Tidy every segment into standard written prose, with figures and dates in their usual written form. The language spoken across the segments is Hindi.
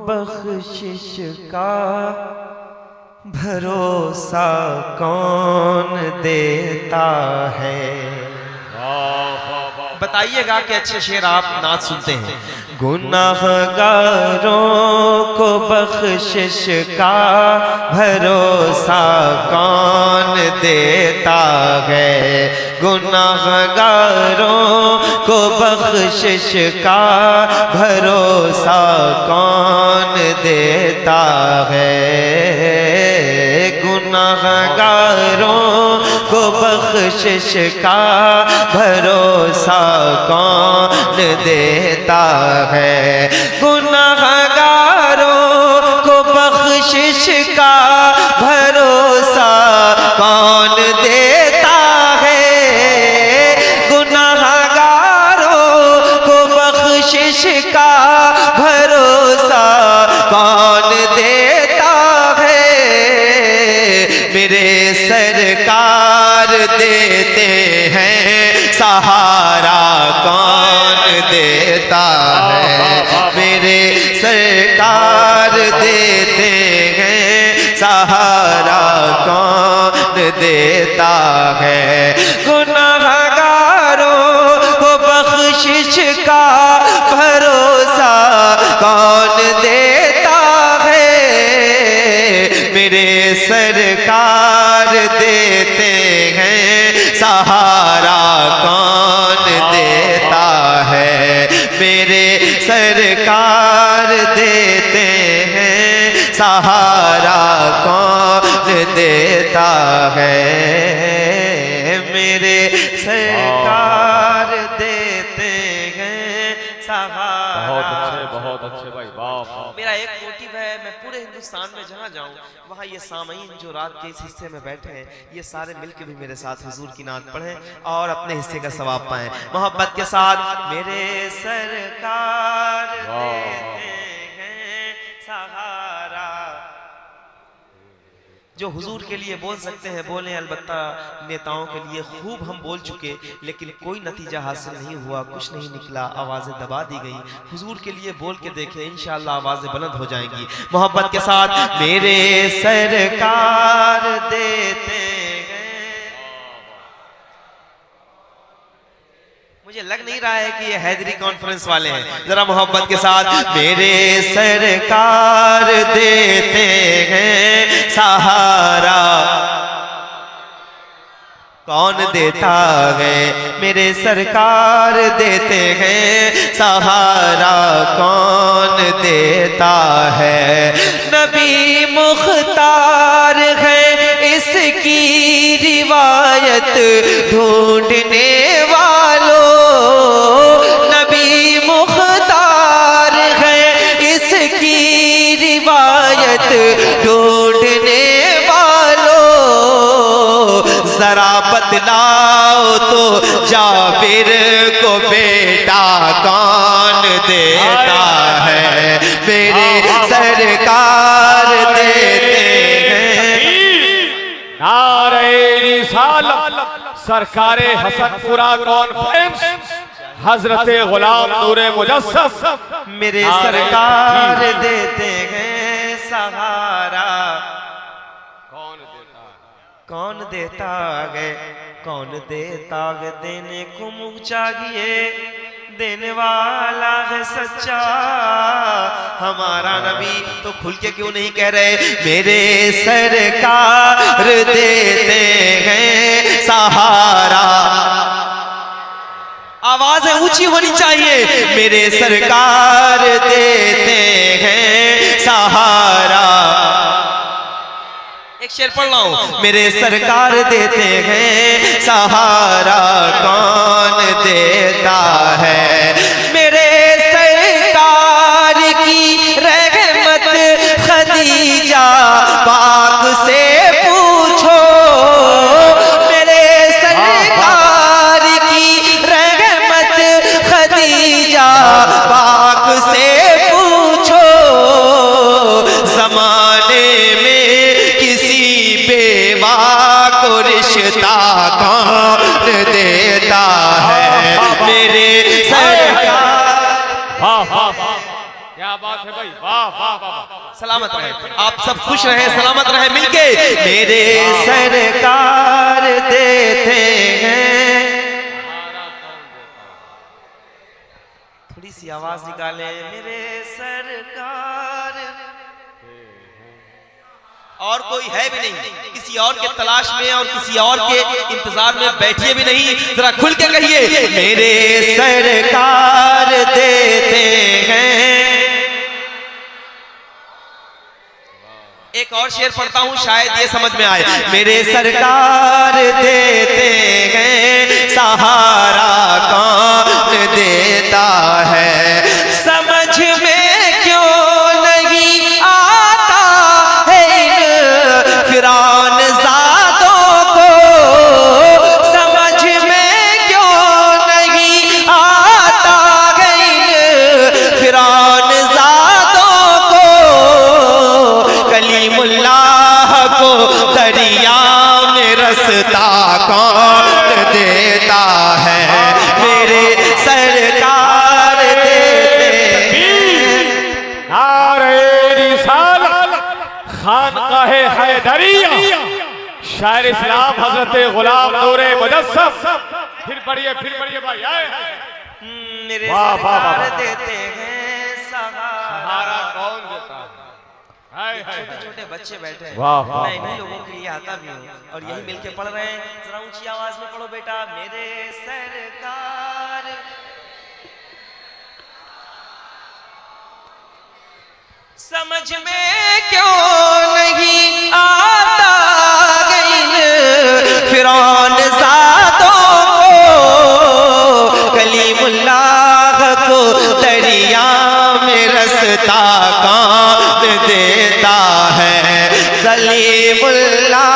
बख्शिश का भरोसा कौन देता है। बताइएगा कि अच्छे शेर आप नात सुनते हैं। गुनाहगारों को बख्शिश का भरोसा कौन देता है। गुनाहगारों को बख्शिश का भरोसा कौन देता है। गुनाहगारों को बख्शिश का भरोसा कौन देता है। गुनाहगारों को बख्शिश का भरोसा कौन देता है। गुनाहगारों को बख्शिश का भरोसा कौन देता है। मेरे सरकार देते हैं सहारा कौन देता है। मेरे सरकार देते हैं सहारा कौन देता है। गुनाहगारों को बख्शिश का भरोसा कौन देता है। मेरे सरकार देते हैं सहारा कौन देता है। मेरे सरकार देते हैं सहारा कौन देता है। मेरे सरकार देते हैं सहारा। बहुत अच्छे भाई, वाह। मेरा एक मोटिव है, मैं पूरे हिंदुस्तान में जहाँ जाऊँ वहाँ ये सामईन जो रात के इस हिस्से में बैठे हैं ये सारे मिलकर भी मेरे साथ हुजूर की नात पढ़ें और अपने हिस्से का सवाब पाएं मोहब्बत के साथ। मेरे सरकार देते हैं सहारा। जो हुजूर के लिए बोल सकते हैं बोलें, अलबत्ता नेताओं के लिए खूब हम बोल चुके लेकिन कोई नतीजा हासिल नहीं हुआ, कुछ नहीं निकला, आवाज़ें दबा दी गई। हुजूर के लिए बोल के देखें, इंशाअल्लाह आवाज़ें बुलंद हो जाएंगी मोहब्बत के साथ। मेरे सरकार देते हैं। मुझे लग नहीं रहा है कि ये हैदरी कॉन्फ्रेंस वाले हैं, जरा मोहब्बत के साथ। मेरे सरकार देते हैं सहारा कौन देता है। मेरे सरकार देते हैं सहारा कौन देता है। नबी मुख्तार है इसकी रिवायत ढूंढने वालों। नबी मुख्तार है इसकी रिवायत ढूंढने वालों। जरा बतलाओ तो जाबिर को बेटा कौन देता है। मेरे सरकार देते हैं। नारे रिसालत सरकारे हसनपुरा कॉन्फ्रेंस हजरत गुलाम नूरे मुजस्सम। मेरे सरकार देते हैं सहारा कौन देता है। कौन देता है देने को मुँह चाहिए, देने वाला है सच्चा। हमारा नबी तो खुल के क्यों नहीं कह रहे मेरे सरकार देते हैं सहारा। आवाजें ऊंची होनी चाहिए। मेरे सरकार देते हैं सहारा। एक शेर पढ़ रहा हूं। मेरे सरकार देते हैं सहारा कौन देता है। मेरे सरकार की रहमत खदीजा पाक से पूछो। मेरे सरकार की रहमत खदीजा पाक से पूछो। जमाने में बेवा को रिश्ता कौन देता है। मेरे सरकार वाह वाह वाह, सलामत रहे, आप सब खुश रहे, सलामत रहे मिलके। मेरे सरकार देते हैं, थोड़ी सी आवाज निकाले, मेरे सरकार। और कोई है भी नहीं, किसी और के तलाश में और किसी और के इंतजार में बैठिए भी नहीं, जरा खुल के कहिए, मेरे सरकार देते हैं। एक और शेर पढ़ता हूं, शायद ये समझ में आए। मेरे सरकार देते हैं, सहारा कौन देता है, समझ में क्यों नहीं आता है इन फिरौन ज़ादों को, समझ में क्यों नहीं आता है इन फिरौन ज़ादों को, कलीमुल्लाह को दरिया में रास्ता कौन देता है, मेरे सरकार देते हैं। नारे रिसालत खानकाहे हैदरिया, शायर इस्लाम हजरत गुलाम नूरे मुजस्सम। फिर पढ़िए भाई, आए मेरे वाह, वाह, वाह, सरकार वाह। देते हैं सहारा। कौन देता है? छोटे छोटे बच्चे बैठे हैं, वाह, वाह, मैं इन्हीं लोगों के लिए आता भी हूँ और यही मिलके पढ़ रहे हैं। जरा ऊंची आवाज में पढ़ो बेटा, मेरे सरकार। समझ में क्यों नहीं आता इन फिरौन ज़ादों को, कलीमुल्लाह को दरिया में रास्ता कौन देता है, कलीमुल्लाह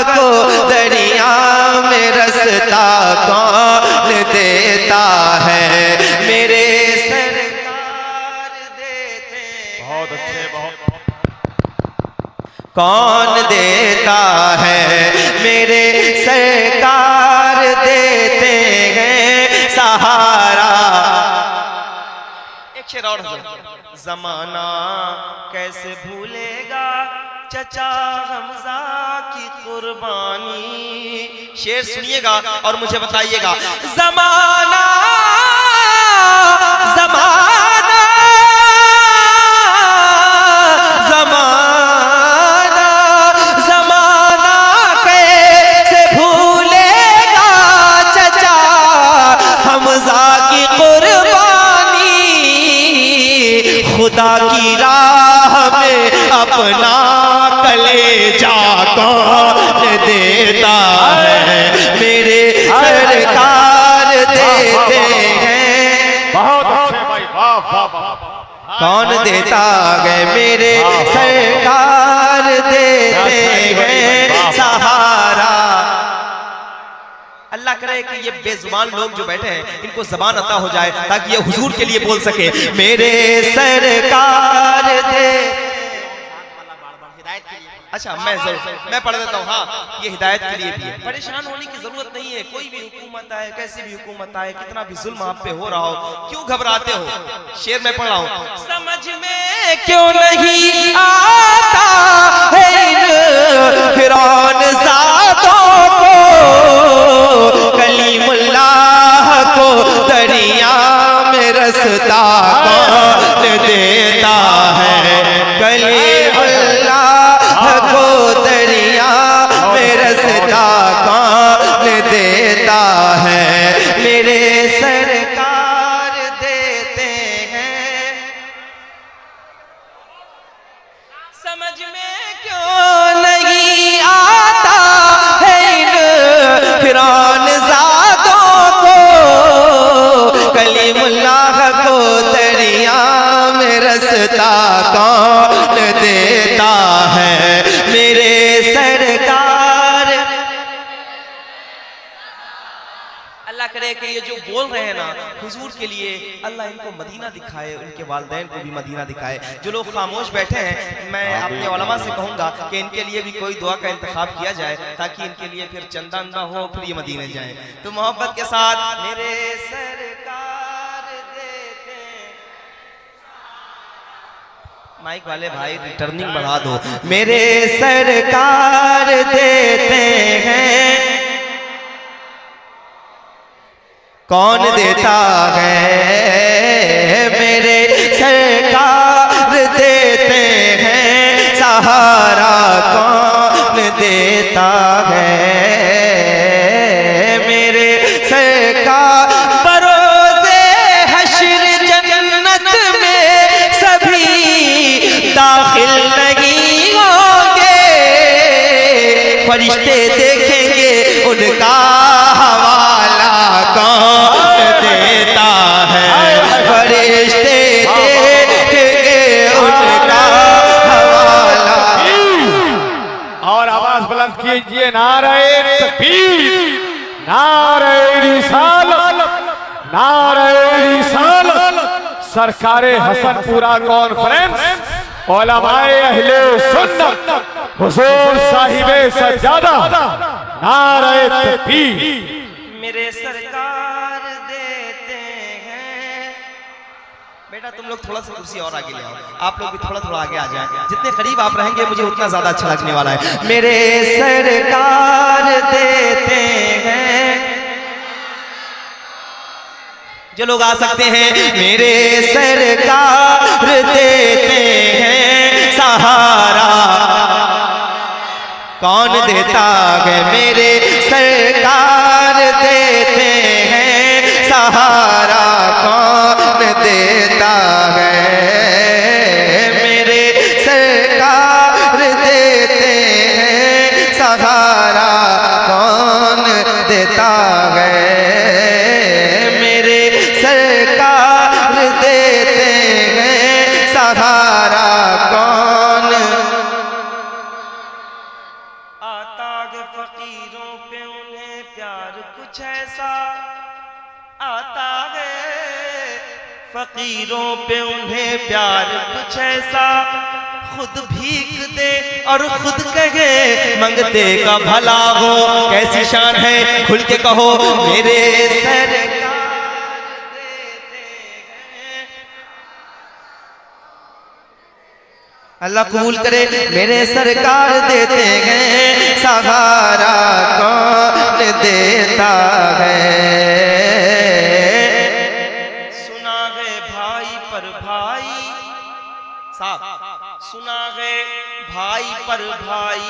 को दरिया में रास्ता कौन देता है, मेरे सरकार देते हैं। बहुत अच्छे, बहुत कौन देता है, मेरे सरकार देते हैं सहारा। एक शेर और है, जमाना कैसे भूलेगा चचा हमजा की कुर्बानी। शेर सुनिएगा और मुझे बताइएगा, जमाना जमाना जमाना जमाना कैसे भूलेगा चचा हमजा की कुर्बानी, खुदा की राह में अपना कलेजा कौन देता है, मेरे सरकार देते हैं। बहुत अच्छे भाई, वाह वाह वाह। कौन देता है, मेरे सरकार देते हैं सहारा। अल्लाह करे कि ये बेजुबान लोग जो बैठे हैं इनको जबान अता हो जाए ताकि ये हुजूर के लिए बोल सके, मेरे सरकार दे। अच्छा मैं पढ़ देता हूँ। हाँ, ये हिदायत के लिए भी है। परेशान होने की जरूरत नहीं है, कोई भी हुकूमत आए, कैसी भी हुकूमत आए, कितना भी जुल्म आप पे हो रहा हो, क्यों घबराते हो। शेर में पढ़ रहा हूँ, समझ में क्यों नहीं आता है इन फिरौन ज़ादों को, कलीमुल्लाह को दरिया में रास्ता कौन देता है, कलीमुल्लाह को दरिया में रास्ता कौन देता है, मेरे सरकार देते हैं। समझ में क्यों नहीं आता है इन फिरौन ज़ादों को, कलीमुल्लाह को दरिया में रास्ता कौन देता है, मेरे सरकार। अल्लाह करे कि ये जो बोल रहे हैं ना हुजूर के लिए, अल्लाह इनको मदीना दिखाए, उनके वालिदैन को भी मदीना दिखाए। जो लोग खामोश बैठे हैं, मैं अपने उलमा से कहूँगा कि इनके लिए भी कोई दुआ का इंतखाब किया जाए ताकि इनके लिए फिर चंदा अंदा हो, फिर ये मदीने जाए। तो मोहब्बत के साथ, मेरे सरकार देते माइक वाले भाई रिटर्निंग बढ़ा दो। मेरे सरकार देते हैं, कौन देता है? मेरे सरकार देते हैं, सहारा कौन देता है? मेरे सरकार बरोज़े हश्र जन्नत में सभी दाखिल नहीं होंगे, फरिश्ते देखेंगे उनका हवाला कौन देता है? फरिश्ते देखेंगे उनका हवाला। और आवाज बुलंद कीजिए, नारे तकबीर, नारे रिसालत, नारे रिसालत। सरकारे हसनपुरा कॉन्फ्रेंस उलमाए अहले सुन्नत हुजूर साहिबे सज्जादा, नारे तकबीर। मेरे सरकार देते हैं। बेटा तुम लोग थोड़ा सा कुर्सी और आगे ले आओ, आप लोग भी थोड़ा थोड़ा आगे आ जाएं। जितने करीब आप रहेंगे मुझे उतना ज्यादा अच्छा लगने वाला है। मेरे सरकार देते हैं, जो लोग आ सकते हैं। मेरे सरकार देते हैं, सहारा कौन देता है? मेरे सरकार देते हैं, सहारा कौन देता है? मेरे सरकार देते हैं, सहारा कौन देता है? मेरे सरकार देते हैं, सहारा कौन आता है? फकीरों पे उन्हें प्यार कुछ ऐसा आता है, फकीरों पे उन्हें प्यार कुछ ऐसा, खुद भीख दे और खुद कहे मंगते का भला हो। कैसी शान है, खुल के कहो। मेरे सरकार देते हैं, अल्लाह कबूल करे। मेरे सरकार देते हैं, सहारा कौन देता है? सुना है भाई पर भाई साहब, सुना है भाई पर भाई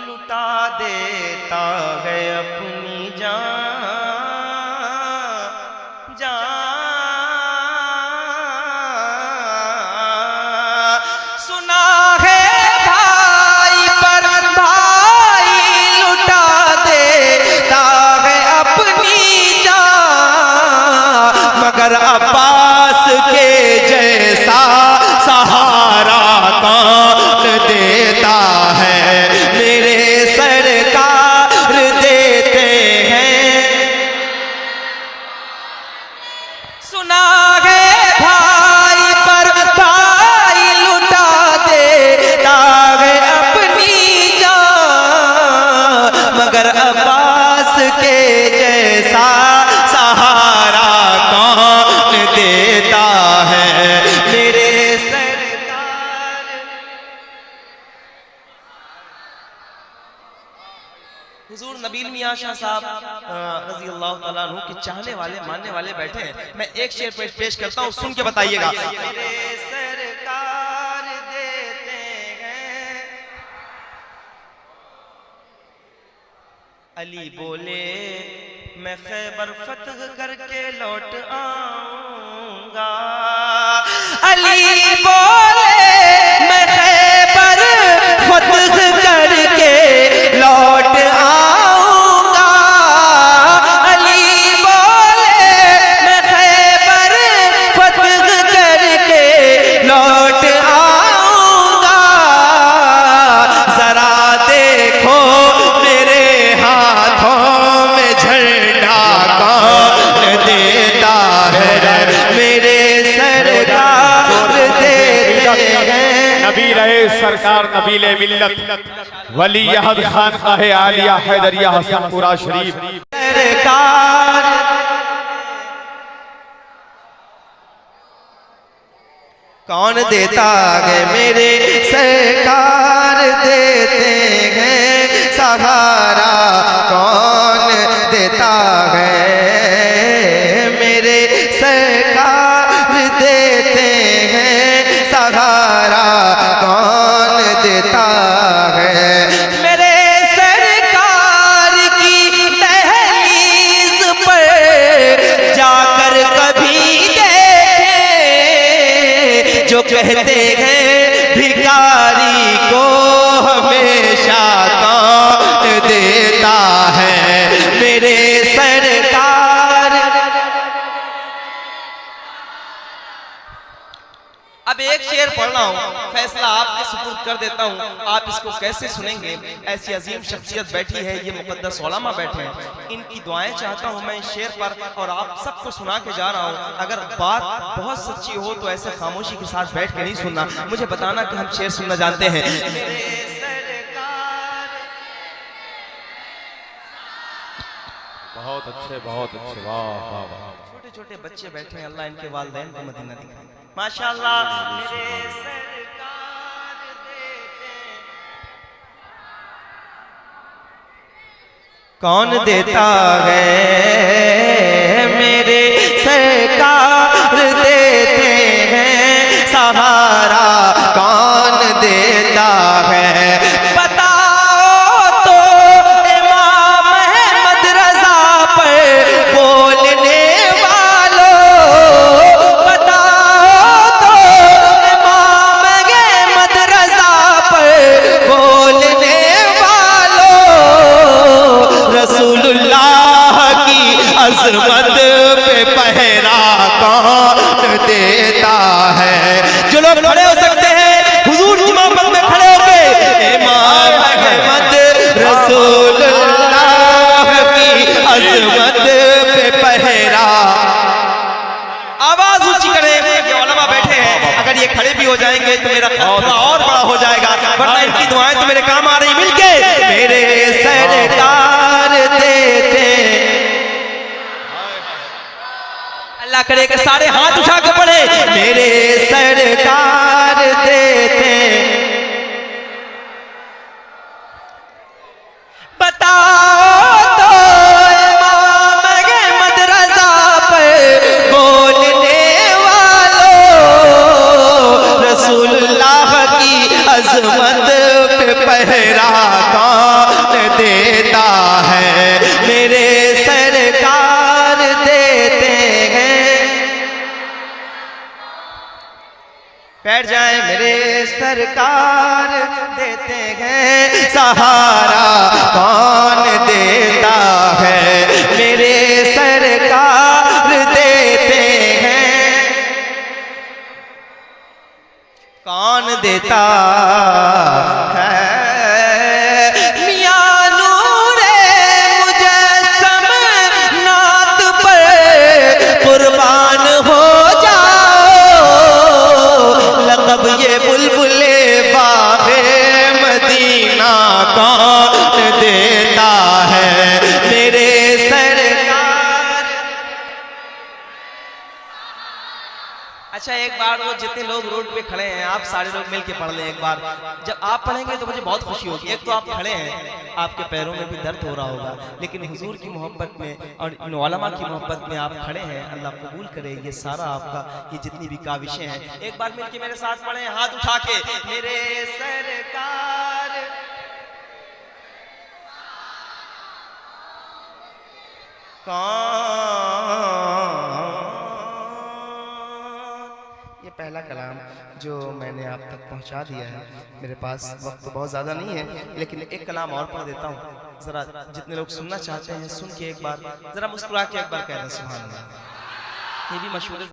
लुटा देता है अपनी जान, सुना है भाई पर भाई लुटा देता है अपनी जान, मगर अब्बास के जैसा सहारा कौन देता है? मेरे सरकार देते हैं, सुना है भाई पर भाई लुटा देता है अपनी जान, मगर अब्बास के जैसा सहारा कौन देता है? मेरे सरकार। हुजूर नबील मियां शाह साहब रज़ी अल्लाह ताला अन्हु के चाहने वाले मानने वाले बैठे हैं। मैं एक शेर पेश करता हूँ, सुन के बताइएगा। मेरे सरकार देते हैं, अली बोले मैं खैबर फतह करके लौट आऊंगा, अली बोले मैं खैबर फतह करके लौट आऊंगा, अली बोले मैं खैबर फतह करके लौट आऊंगा, जरा देखो मेरे हाथों में झंडा कौन देता है? मेरे सरकार देते हैं। नबी रहे सरकार नबीले मिल्लत, वली अहद खान काहे आलिया हैदरिया हसनपुरा शरीफ। सरकार कौन देता है मेरे सरकार देते हैं सहारा, कौन देता है मेरे सरकार देते हैं सहारा, कौन देता है मेरे सरकार की दहलीज पर जाकर कभी जो कहते हैं भिखारी को हमेशा कौन देता है मेरे सरकार। अब एक शेर पढ़ रहा हूँ, फैसला आपके सुपुर्द कर देता हूँ, आप इसको कैसे सुनेंगे। ऐसी अजीम शख्सियत बैठी है, ये मुकद्दस उलमा बैठे हैं, इनकी दुआएं चाहता हूँ मैं इस शेर पर और आप सबको सुना के जा रहा हूँ। अगर बात बहुत सच्ची हो तो ऐसे खामोशी के साथ बैठ के नहीं सुनना, मुझे बताना कि हम शेर सुनना जानते हैं। बहुत अच्छे, बहुत अच्छे, वाह वाह वाह। छोटे छोटे बच्चे बैठे हैं, अल्लाह इनके वालिदैन को मदीना दिखाए माशाअल्लाह। मेरे सरकार देते, कौन देता है मेरे सरकार देते हैं सहारा, कौन देता है अज़मत पे पहरा कौन देता है। जो लोग खड़े हो सकते हैं हुजूर की मोहब्बत में खड़े होके इमाम अहमद रसूलुल्लाह की अज़मत पे पहरा, आवाज ऊंची करें। ये उलमा बैठे हैं, अगर ये खड़े भी हो जाएंगे तो मेरा थोड़ा और बड़ा हो जाएगा, वरना इनकी दुआएं तो मेरे काम आ रही मिलके। मेरे सरकार देते, अल्लाह करे कि सारे हाथ उठा के पढ़े, मेरे सरकार देते, बताओ तो इमाम अहमद रज़ा पर बोलने वालों, रसूलुल्लाह की अज़मत पे पहरा कौन देता है मेरे सरकार देते हैं। बैठ जाए, मेरे सरकार देते हैं सहारा, कौन देता है मेरे सरकार देते हैं, कौन देता है मियां नूरे मुजस्सम नात पर कुर्बान हो लक़ब ये बुलबुले बाग़े मदीना कौन देता है मेरे सरकार। अच्छा एक बार वो जितने लोग रोड पे खड़े हैं, आप सारे लोग मिलके पढ़ लें एक बार। जब आप पढ़ेंगे तो मुझे बहुत खुशी होगी। एक तो आप खड़े हैं, आपके पैरों में भी दर्द हो रहा होगा, लेकिन हुजूर की मोहब्बत में और इन उलमा की मोहब्बत में आप खड़े हैं। अल्लाह कबूल करे ये सारा आपका, ये जितनी भी काविशें हैं। एक बार मिलके मेरे साथ पढ़ें हाथ उठा के, मेरे सरकार कौन। ये पहला कलाम जो मैंने आप तक पहुंचा दिया है। मेरे पास वक्त तो बहुत ज़्यादा नहीं है, लेकिन एक कलाम और पढ़ देता हूँ। ज़रा जितने लोग सुनना चाहते हैं सुन के एक बार ज़रा मुस्कुरा के एक बार कह दें सुभान अल्लाह। ये भी मशहूर